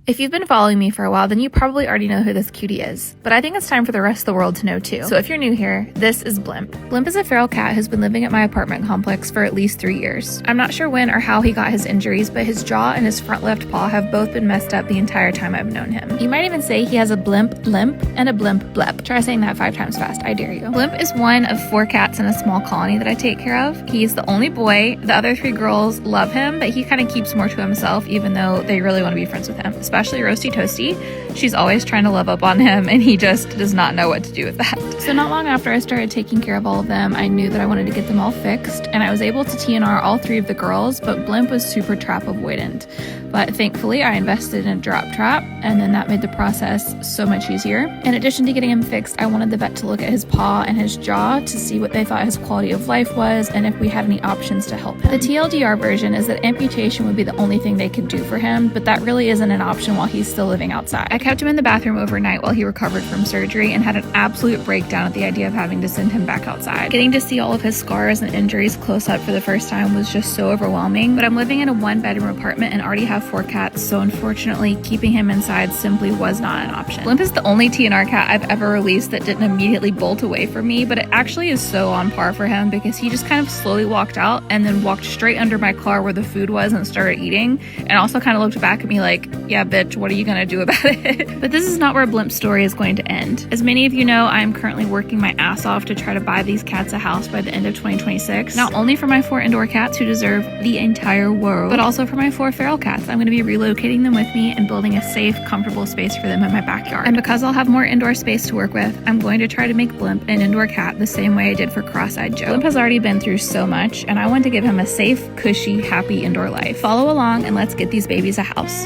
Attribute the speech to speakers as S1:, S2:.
S1: If you've been following me for a while, then you probably already know who this cutie is, but I think it's time for the rest of the world to know too. So if you're new here, this is Blimp. Blimp is a feral cat who's been living at my apartment complex for at least 3 years. I'm not sure when or how he got his injuries, but his jaw and his front left paw have both been messed up the entire time I've known him. You might even say he has a blimp limp and a blimp blep. Try saying that 5 times fast, I dare you. Blimp is one of 4 cats in a small colony that I take care of. He's the only boy. The other 3 girls love him, but he kind of keeps more to himself, even though they really want to be friends with him, especially Roasty Toasty. She's always trying to love up on him, and he just does not know what to do with that. So not long after I started taking care of all of them, I knew that I wanted to get them all fixed, and I was able to TNR all 3 of the girls, but Blimp was super trap avoidant. But thankfully, I invested in a drop trap, and then that made the process so much easier. In addition to getting him fixed, I wanted the vet to look at his paw and his jaw to see what they thought his quality of life was, and if we had any options to help him. The TLDR version is that amputation would be the only thing they could do for him, but that really isn't an option while he's still living outside. I kept him in the bathroom overnight while he recovered from surgery and had an absolute breakdown at the idea of having to send him back outside. Getting to see all of his scars and injuries close up for the first time was just so overwhelming, but I'm living in a 1-bedroom apartment and already have 4 cats, so unfortunately keeping him inside simply was not an option. Blimp is the only TNR cat I've ever released that didn't immediately bolt away from me, but it actually is so on par for him because he just kind of slowly walked out and then walked straight under my car where the food was and started eating, and also kind of looked back at me like, yeah bitch, what are you gonna do about it? But this is not where Blimp's story is going to end. As many of you know, I am currently working my ass off to try to buy these cats a house by the end of 2026. Not only for my 4 indoor cats who deserve the entire world, but also for my 4 feral cats. I'm going to be relocating them with me and building a safe, comfortable space for them in my backyard. And because I'll have more indoor space to work with, I'm going to try to make Blimp an indoor cat the same way I did for Cross-Eyed Joe. Blimp has already been through so much, and I want to give him a safe, cushy, happy indoor life. Follow along and let's get these babies a house.